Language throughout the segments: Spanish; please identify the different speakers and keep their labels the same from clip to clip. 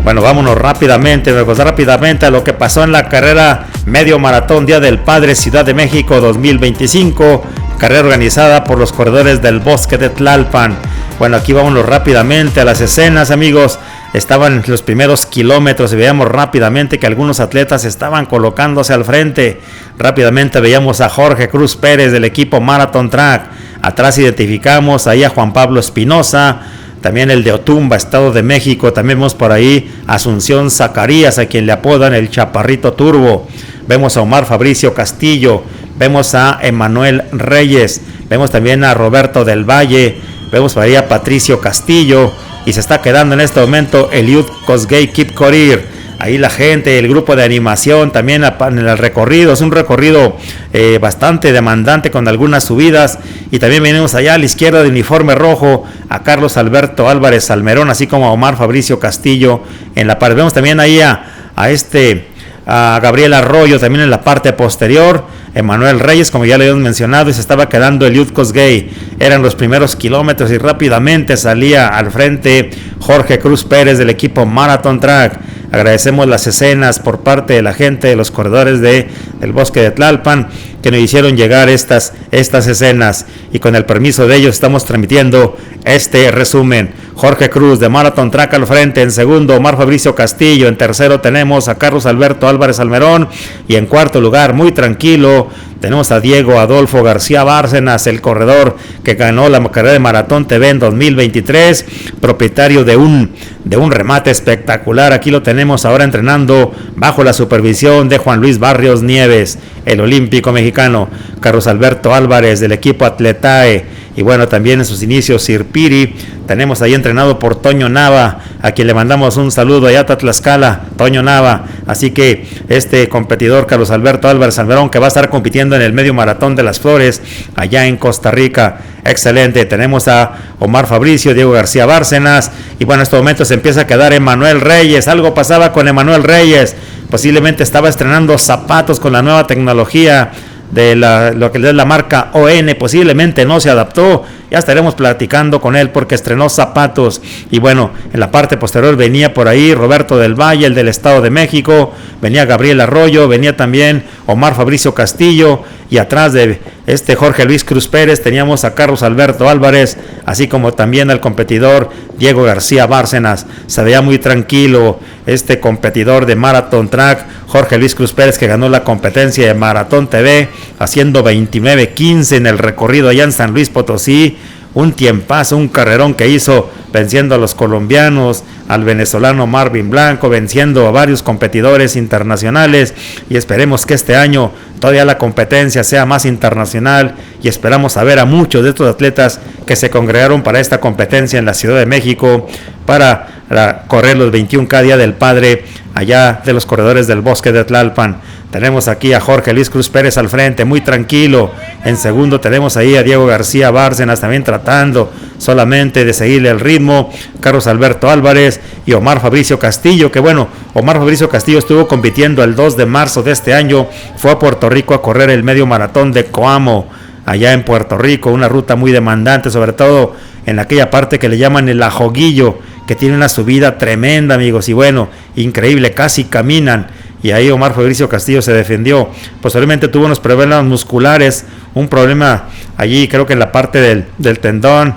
Speaker 1: Bueno, vámonos rápidamente a lo que pasó en la carrera medio maratón Día del Padre Ciudad de México 2025, carrera organizada por los corredores del Bosque de Tlalpan. Bueno, aquí vámonos rápidamente a las escenas, amigos. Estaban los primeros kilómetros y veíamos rápidamente que algunos atletas estaban colocándose al frente. Rápidamente veíamos a Jorge Cruz Pérez del equipo Marathon Track. Atrás identificamos ahí a Juan Pablo Espinosa, también el de Otumba, Estado de México. También vemos por ahí a Asunción Zacarías, a quien le apodan el Chaparrito Turbo. Vemos a Omar Fabricio Castillo, vemos a Emanuel Reyes, vemos también a Roberto del Valle, vemos por ahí a Patricio Castillo, y se está quedando en este momento Eliud Kosgei Kipkorir. Ahí la gente, el grupo de animación también en el recorrido. Es un recorrido bastante demandante con algunas subidas. Y también venimos allá a la izquierda de uniforme rojo a Carlos Alberto Álvarez Salmerón, así como a Omar Fabricio Castillo en la parte. Vemos también ahí a Gabriel Arroyo también en la parte posterior. Emanuel Reyes, como ya le habíamos mencionado, y se estaba quedando Eliud Kosgei. Eran los primeros kilómetros y rápidamente salía al frente Jorge Cruz Pérez del equipo Marathon Track. Agradecemos las escenas por parte de la gente de los corredores del Bosque de Tlalpan que nos hicieron llegar estas escenas, y con el permiso de ellos estamos transmitiendo este resumen. Jorge Cruz de Marathon Track al frente, en segundo Omar Fabricio Castillo, en tercero tenemos a Carlos Alberto Álvarez Salmerón, y en cuarto lugar, muy tranquilo, tenemos a Diego Adolfo García Bárcenas, el corredor que ganó la carrera de Maratón TV en 2023, propietario de un remate espectacular. Aquí lo tenemos ahora entrenando bajo la supervisión de Juan Luis Barrios Nieves, el olímpico mexicano. Carlos Alberto Álvarez del equipo Atletae, y bueno, también en sus inicios Sirpiri. Tenemos ahí entrenado por Toño Nava, a quien le mandamos un saludo allá a Tlaxcala, Toño Nava. Así que este competidor Carlos Alberto Álvarez Salmerón, que va a estar compitiendo en el medio maratón de las Flores allá en Costa Rica. Excelente. Tenemos a Omar Fabricio, Diego García Bárcenas, y bueno, en estos momentos se empieza a quedar Emanuel Reyes. Algo pasaba con Emanuel Reyes, posiblemente estaba estrenando zapatos con la nueva tecnología de lo que es la marca ON, posiblemente no se adaptó. Ya estaremos platicando con él porque estrenó zapatos. Y bueno, en la parte posterior venía por ahí Roberto del Valle, el del Estado de México, venía Gabriel Arroyo, venía también Omar Fabricio Castillo, y atrás de Jorge Luis Cruz Pérez teníamos a Carlos Alberto Álvarez, así como también al competidor Diego García Bárcenas. Se veía muy tranquilo este competidor de Marathon Track, Jorge Luis Cruz Pérez, que ganó la competencia de Maratón TV haciendo 29:15 en el recorrido allá en San Luis Potosí. Un tiempazo, un carrerón que hizo, venciendo a los colombianos, al venezolano Marvin Blanco, venciendo a varios competidores internacionales, y esperemos que este año todavía la competencia sea más internacional, y esperamos a ver a muchos de estos atletas que se congregaron para esta competencia en la Ciudad de México para correr los 21K Día del Padre allá de los corredores del Bosque de Tlalpan. Tenemos aquí a Jorge Luis Cruz Pérez al frente, muy tranquilo. En segundo tenemos ahí a Diego García Bárcenas también tratando solamente de seguirle el ritmo. Carlos Alberto Álvarez y Omar Fabricio Castillo, que bueno, Omar Fabricio Castillo estuvo compitiendo el 2 de marzo de este año, fue a Puerto Rico a correr el medio maratón de Coamo, allá en Puerto Rico, una ruta muy demandante, sobre todo en aquella parte que le llaman el Ajoguillo, que tiene una subida tremenda, amigos, y bueno, increíble, casi caminan. Y ahí Omar Fabricio Castillo se defendió. Posteriormente tuvo unos problemas musculares, un problema allí, creo que en la parte del tendón.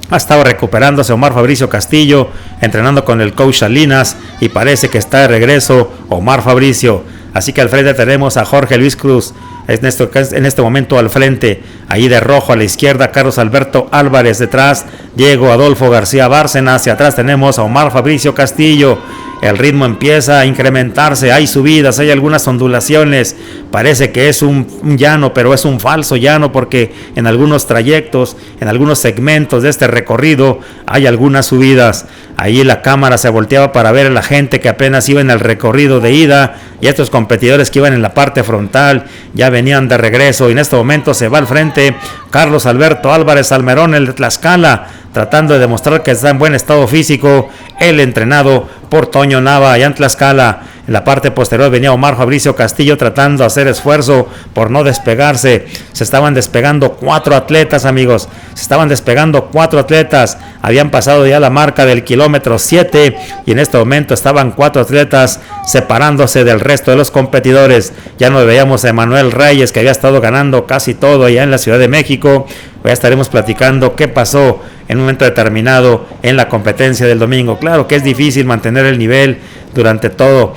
Speaker 1: Ha estado recuperándose Omar Fabricio Castillo, entrenando con el coach Salinas, y parece que está de regreso Omar Fabricio. Así que al frente tenemos a Jorge Luis Cruz, en este momento al frente, ahí de rojo a la izquierda Carlos Alberto Álvarez, detrás Diego Adolfo García Bárcenas, hacia atrás tenemos a Omar Fabricio Castillo. El ritmo empieza a incrementarse, hay subidas, hay algunas ondulaciones, parece que es un llano, pero es un falso llano, porque en algunos trayectos, en algunos segmentos de este recorrido hay algunas subidas. Ahí la cámara se volteaba para ver a la gente que apenas iba en el recorrido de ida, y estos competidores que iban en la parte frontal ya venían de regreso, y en este momento se va al frente Carlos Alberto Álvarez Salmerón, el de Tlaxcala, tratando de demostrar que está en buen estado físico, el entrenado por Toño Nava allá en Tlaxcala. En la parte posterior venía Omar Fabricio Castillo tratando de hacer esfuerzo por no despegarse. Se estaban despegando 4 atletas, amigos. Se estaban despegando 4 atletas. Habían pasado ya la marca del kilómetro 7 y en este momento estaban 4 atletas separándose del resto de los competidores. Ya no veíamos a Emanuel Reyes, que había estado ganando casi todo allá en la Ciudad de México. Ya estaremos platicando qué pasó en un momento determinado en la competencia del domingo. Claro que es difícil mantener el nivel durante todo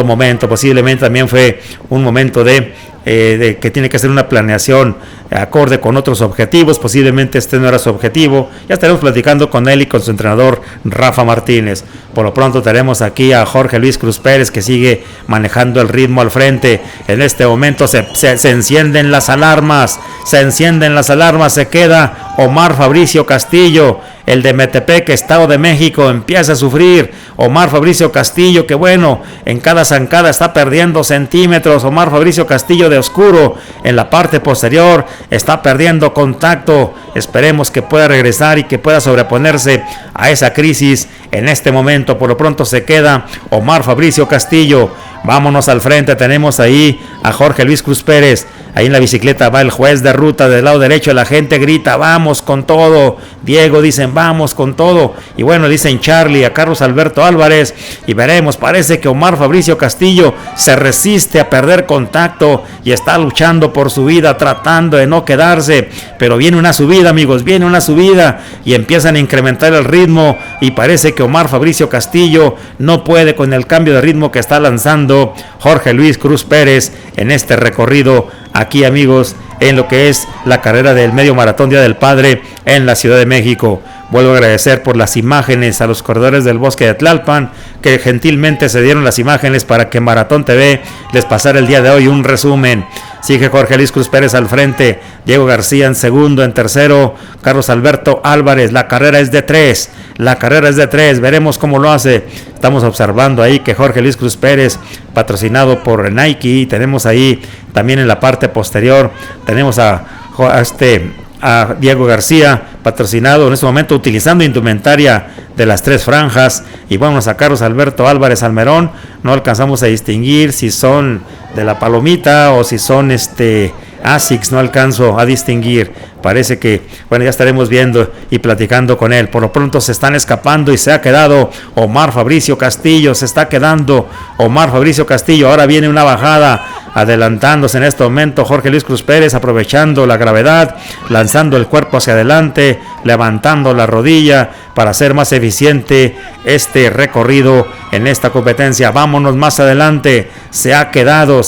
Speaker 1: momento. Posiblemente también fue un momento de que tiene que hacer una planeación acorde con otros objetivos. Posiblemente este no era su objetivo. Ya estaremos platicando con él y con su entrenador Rafa Martínez. Por lo pronto tenemos aquí a Jorge Luis Cruz Pérez, que sigue manejando el ritmo al frente. En este momento se encienden las alarmas, se queda Omar Fabricio Castillo, el de Metepec, Estado de México, empieza a sufrir. Omar Fabricio Castillo, que bueno, en cada zancada está perdiendo centímetros. Omar Fabricio Castillo de oscuro en la parte posterior está perdiendo contacto. Esperemos que pueda regresar y que pueda sobreponerse a esa crisis en este momento. Por lo pronto se queda Omar Fabricio Castillo. Vámonos al frente, tenemos ahí a Jorge Luis Cruz Pérez. Ahí en la bicicleta va el juez de ruta del lado derecho, la gente grita, vamos con todo. Diego dicen, vamos con todo. Y bueno, dicen Charlie a Carlos Alberto Álvarez. Y veremos, parece que Omar Fabricio Castillo se resiste a perder contacto y está luchando por su vida, tratando de no quedarse. Pero viene una subida, amigos, viene una subida y empiezan a incrementar el ritmo. Y parece que Omar Fabricio Castillo no puede con el cambio de ritmo que está lanzando Jorge Luis Cruz Pérez en este recorrido aquí, amigos, en lo que es la carrera del Medio Maratón Día del Padre en la Ciudad de México. Vuelvo a agradecer por las imágenes a los corredores del Bosque de Tlalpan, que gentilmente se dieron las imágenes para que Maratón TV les pasara el día de hoy un resumen. Sigue Jorge Luis Cruz Pérez al frente, Diego García en segundo, en tercero Carlos Alberto Álvarez. La carrera es de 3, veremos cómo lo hace. Estamos observando ahí que Jorge Luis Cruz Pérez, patrocinado por Nike, tenemos ahí también en la parte posterior, tenemos a Diego García, patrocinado en este momento utilizando indumentaria de las 3 franjas. Y vamos a Carlos Alberto Álvarez Almerón. No alcanzamos a distinguir si son de la Palomita o si son ASICS, no alcanzo a distinguir. Parece que, bueno, ya estaremos viendo y platicando con él. Por lo pronto se están escapando y se ha quedado Omar Fabricio Castillo. Ahora viene una bajada, adelantándose en este momento Jorge Luis Cruz Pérez, aprovechando la gravedad, lanzando el cuerpo hacia adelante, levantando la rodilla para hacer más eficiente este recorrido en esta competencia. Vámonos más adelante. Se ha quedado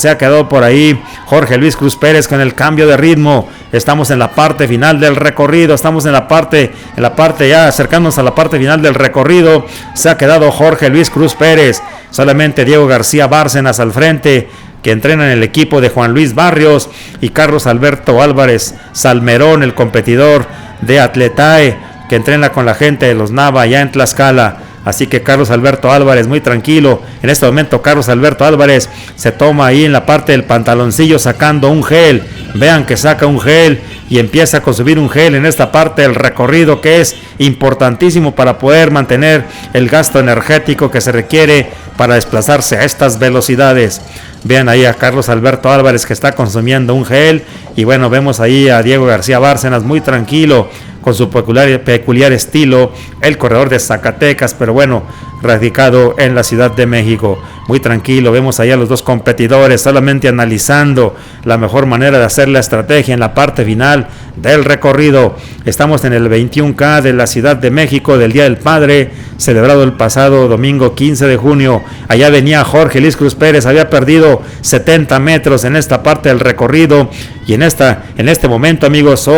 Speaker 1: por ahí Jorge Luis Cruz Pérez con el cambio de ritmo. Estamos en la parte final del recorrido, ya acercándonos a la parte final del recorrido. Se ha quedado Jorge Luis Cruz Pérez, solamente Diego García Bárcenas al frente, que entrena en el equipo de Juan Luis Barrios, y Carlos Alberto Álvarez Salmerón, el competidor de Atletae, que entrena con la gente de los Nava allá en Tlaxcala. Así que Carlos Alberto Álvarez muy tranquilo. En este momento Carlos Alberto Álvarez se toma ahí en la parte del pantaloncillo sacando un gel. Vean que saca un gel y empieza a consumir un gel en esta parte del recorrido, que es importantísimo para poder mantener el gasto energético que se requiere para desplazarse a estas velocidades. Vean ahí a Carlos Alberto Álvarez que está consumiendo un gel. Y bueno, vemos ahí a Diego García Bárcenas muy tranquilo, con su peculiar estilo, el corredor de Zacatecas, pero bueno, radicado en la Ciudad de México. Muy tranquilo, vemos ahí a los dos competidores solamente analizando la mejor manera de hacer la estrategia en la parte final del recorrido. Estamos en el 21K de la Ciudad de México del Día del Padre, celebrado el pasado domingo 15 de junio. Allá venía Jorge Luis Cruz Pérez, había perdido 70 metros en esta parte del recorrido, y en este momento, amigos,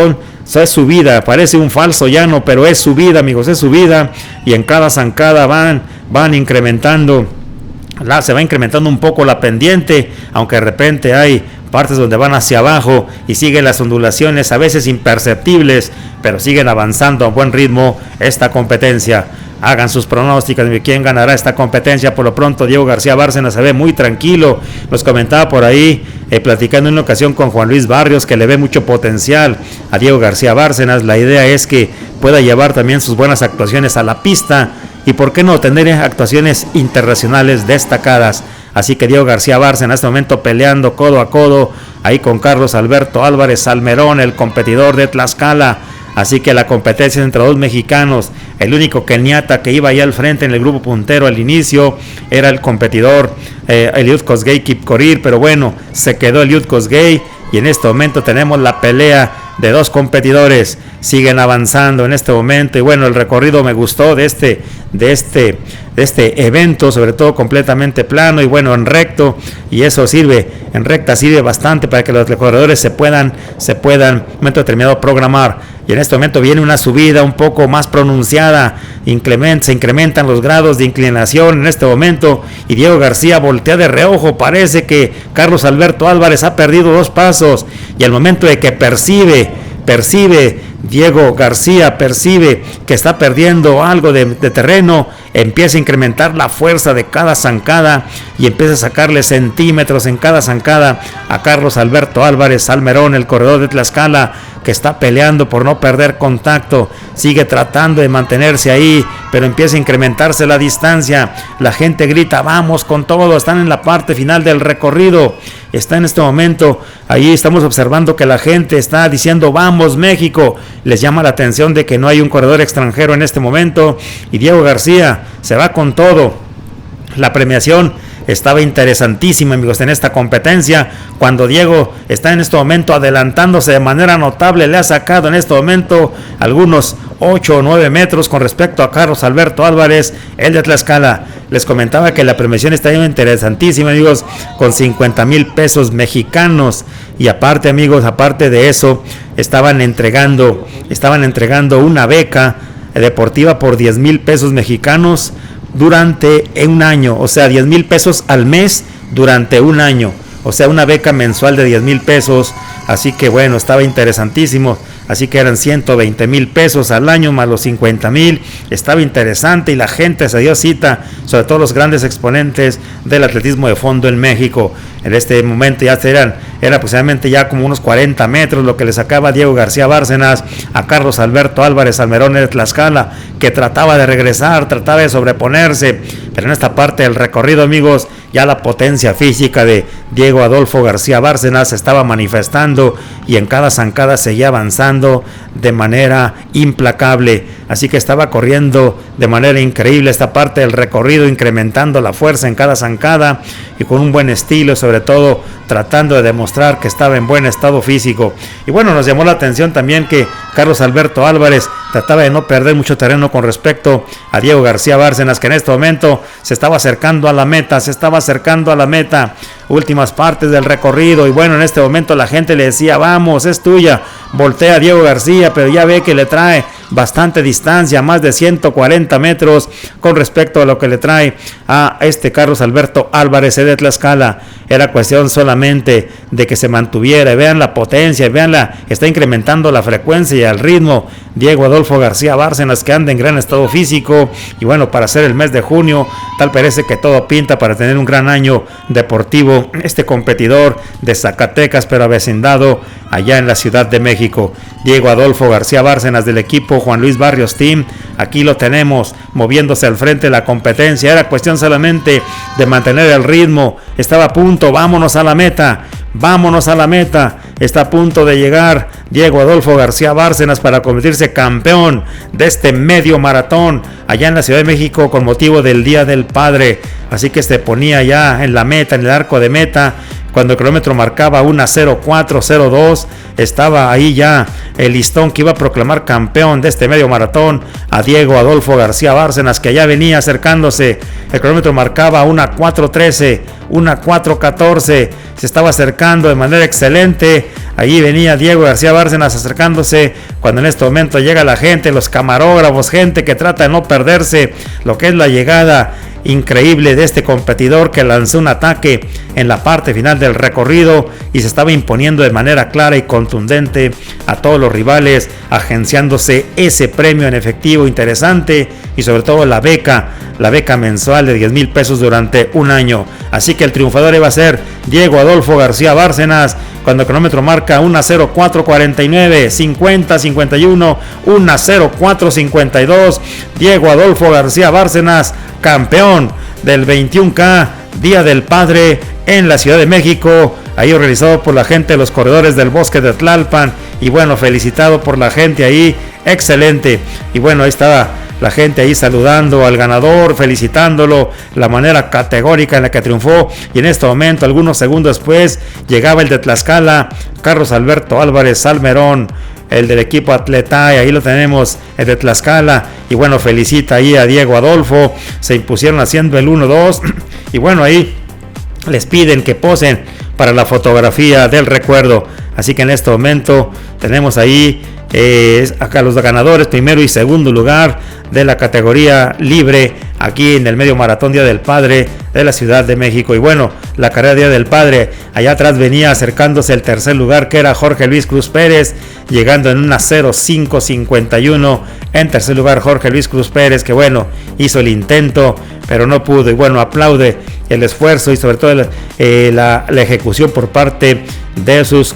Speaker 1: es subida, parece un falso llano, pero es subida, amigos, es subida, y en cada zancada van incrementando, se va incrementando un poco la pendiente, aunque de repente hay partes donde van hacia abajo y siguen las ondulaciones, a veces imperceptibles, pero siguen avanzando a buen ritmo esta competencia. Hagan sus pronósticos de quién ganará esta competencia. Por lo pronto Diego García Bárcenas se ve muy tranquilo. Nos comentaba por ahí, platicando en una ocasión con Juan Luis Barrios, que le ve mucho potencial a Diego García Bárcenas. La idea es que pueda llevar también sus buenas actuaciones a la pista, y por qué no tener actuaciones internacionales destacadas. así que Diego García Bárcenas en este momento peleando codo a codo ahí con Carlos Alberto Álvarez Salmerón, el competidor de Tlaxcala. Así que la competencia entre dos mexicanos. El único keniata que iba ahí al frente en el grupo puntero al inicio era el competidor Eliud Kosgei Kipkorir, pero bueno, se quedó Eliud Kosgei y en este momento tenemos la pelea de dos competidores. Siguen avanzando en este momento y bueno, el recorrido me gustó de este evento, sobre todo completamente plano y bueno, en recto, y eso sirve, en recta sirve bastante para que los corredores se puedan en un momento determinado programar. Y en este momento viene una subida un poco más pronunciada, se incrementan los grados de inclinación en este momento y Diego García voltea de reojo. Parece que Carlos Alberto Álvarez ha perdido 2 pasos y al momento de que percibe Diego García, percibe que está perdiendo algo de terreno, empieza a incrementar la fuerza de cada zancada y empieza a sacarle centímetros en cada zancada a Carlos Alberto Álvarez Salmerón, el corredor de Tlaxcala, que está peleando por no perder contacto, sigue tratando de mantenerse ahí, pero empieza a incrementarse la distancia. La gente grita, vamos con todo, están en la parte final del recorrido, está en este momento, ahí estamos observando que la gente está diciendo, vamos México. Les llama la atención de que no hay un corredor extranjero en este momento y Diego García se va con todo. La premiación estaba interesantísima, amigos, en esta competencia. Cuando Diego está en este momento adelantándose de manera notable, le ha sacado en este momento algunos 8 o 9 metros con respecto a Carlos Alberto Álvarez, el de Tlaxcala. Les comentaba que la premiación está interesantísima, amigos, con 50,000 pesos mexicanos. Y aparte, amigos, aparte de eso, estaban entregando una beca deportiva por 10,000 pesos mexicanos durante un año, o sea, 10,000 pesos al mes durante un año, o sea, una beca mensual de 10,000 pesos, así que bueno, estaba interesantísimo, así que eran 120,000 pesos al año más los 50,000, estaba interesante y la gente se dio cita, sobre todo los grandes exponentes del atletismo de fondo en México. En este momento ya era aproximadamente ya como unos 40 metros lo que le sacaba Diego García Bárcenas a Carlos Alberto Álvarez Salmerón de Tlaxcala, que trataba de regresar, trataba de sobreponerse, pero en esta parte del recorrido, amigos, ya la potencia física de Diego Adolfo García Bárcenas se estaba manifestando y en cada zancada seguía avanzando de manera implacable, así que estaba corriendo de manera increíble esta parte del recorrido, incrementando la fuerza en cada zancada y con un buen estilo, sobre todo tratando de demostrar que estaba en buen estado físico. Y bueno, nos llamó la atención también que Carlos Alberto Álvarez trataba de no perder mucho terreno con respecto a Diego García Bárcenas, que en este momento se estaba acercando a la meta, últimas partes del recorrido, y bueno, en este momento la gente le decía, vamos, es tuya, voltea Diego García, pero ya ve que le trae bastante distancia, más de 140 metros con respecto a lo que le trae a Carlos Alberto Álvarez de Tlaxcala. Era cuestión solamente de que se mantuviera, vean la potencia, está incrementando la frecuencia y el ritmo Diego Adolfo García Bárcenas, que anda en gran estado físico, y bueno, para ser el mes de junio, tal parece que todo pinta para tener un gran año deportivo este competidor de Zacatecas, pero avecindado allá en la Ciudad de México. Diego Adolfo García Bárcenas del equipo Juan Luis Barrios Team, aquí lo tenemos moviéndose al frente de la competencia. Era cuestión solamente de mantener el ritmo, estaba a punto, vámonos a la meta, está a punto de llegar Diego Adolfo García Bárcenas para convertirse campeón de este medio maratón allá en la Ciudad de México con motivo del Día del Padre, así que se ponía ya en la meta, en el arco de meta. Cuando el cronómetro marcaba una 04:02, estaba ahí ya el listón que iba a proclamar campeón de este medio maratón a Diego Adolfo García Bárcenas, que ya venía acercándose. El cronómetro marcaba una 4:13, una 4:14, se estaba acercando de manera excelente. Allí venía Diego García Bárcenas acercándose, cuando en este momento llega la gente, los camarógrafos, gente que trata de no perderse lo que es la llegada increíble de este competidor, que lanzó un ataque en la parte final del recorrido y se estaba imponiendo de manera clara y contundente a todos los rivales, agenciándose ese premio en efectivo interesante y sobre todo la beca mensual de 10,000 pesos durante un año. Así que el triunfador iba a ser Diego Adolfo García Bárcenas, cuando el cronómetro marca una 04:49, 50-51, una 04:52. Diego Adolfo García Bárcenas, campeón del 21K Día del Padre en la Ciudad de México, ahí organizado por la gente de los corredores del Bosque de Tlalpan, y bueno, felicitado por la gente ahí, excelente. Y bueno, ahí estaba la gente ahí saludando al ganador, felicitándolo, la manera categórica en la que triunfó. Y en este momento, algunos segundos después, llegaba el de Tlaxcala, Carlos Alberto Álvarez Salmerón, el del equipo Atletae, ahí lo tenemos, el de Tlaxcala, y bueno, felicita ahí a Diego Adolfo, se impusieron haciendo el 1-2, y bueno, ahí les piden que posen para la fotografía del recuerdo. Así que en este momento tenemos ahí acá los ganadores, primero y segundo lugar de la categoría libre aquí en el medio maratón Día del Padre de la Ciudad de México. Y bueno, la carrera Día del Padre, allá atrás venía acercándose el tercer lugar, que era Jorge Luis Cruz Pérez, llegando en una 0:5:51. En tercer lugar Jorge Luis Cruz Pérez, que bueno, hizo el intento pero no pudo. Y bueno, aplaude el esfuerzo y sobre todo la ejecución por parte de sus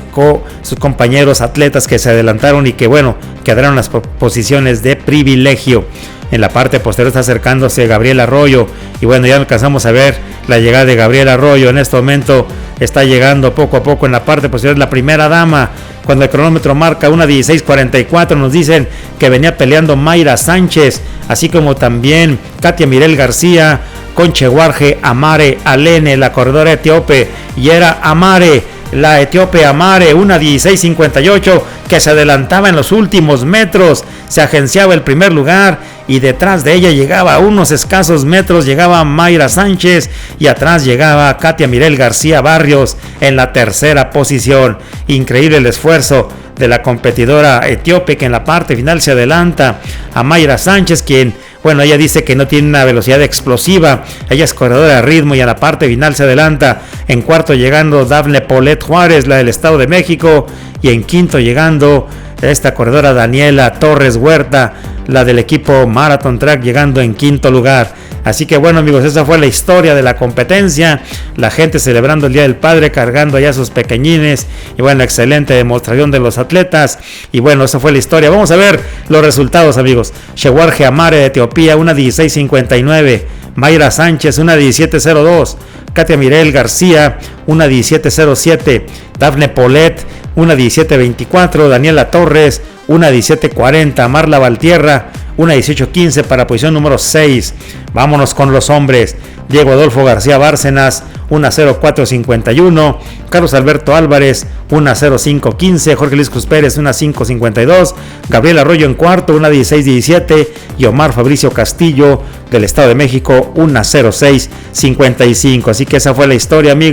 Speaker 1: compañeros atletas que se adelantaron y que bueno, quedaron las posiciones de privilegio. En la parte posterior está acercándose Gabriel Arroyo, y bueno, ya alcanzamos a ver la llegada de Gabriel Arroyo. En este momento está llegando poco a poco en la parte posterior la primera dama. Cuando el cronómetro marca 1:16:44, nos dicen que venía peleando Mayra Sánchez, así como también Katia Mirel García, con Cheguarje Amare Alene, la corredora etíope, y era Amare, la etíope Amare, 1:16:58, que se adelantaba en los últimos metros, se agenciaba el primer lugar, y detrás de ella llegaba a unos escasos metros, llegaba Mayra Sánchez, y atrás llegaba Katia Mirel García Barrios en la tercera posición. Increíble el esfuerzo de la competidora etíope, que en la parte final se adelanta a Mayra Sánchez, quien, bueno, ella dice que no tiene una velocidad explosiva, ella es corredora de ritmo, y a la parte final se adelanta. En cuarto llegando Dafne Polet Juárez, la del Estado de México, y en quinto llegando esta corredora Daniela Torres Huerta, la del equipo Marathon Track, llegando en quinto lugar. Así que bueno, amigos, esa fue la historia de la competencia, la gente celebrando el Día del Padre, cargando allá a sus pequeñines, y bueno, excelente demostración de los atletas, y bueno, esa fue la historia. Vamos a ver los resultados, amigos. Cheguarje Amare de Etiopía, 1:16:59, Mayra Sánchez, 1:17:02, Katia Mirel García, 1:17:07, Dafne Polet, 1:17:24, Daniela Torres, 1:17:40, Marla Valtierra, 1:18:15 para posición número 6. Vámonos con los hombres. Diego Adolfo García Bárcenas, 1:04:51, Carlos Alberto Álvarez, 1:05:15, Jorge Luis Cruz Pérez, 1:05:52, Gabriel Arroyo en cuarto, 1:16:17, y Omar Fabricio Castillo del Estado de México, 1:06:55. Así que esa fue la historia, amigos.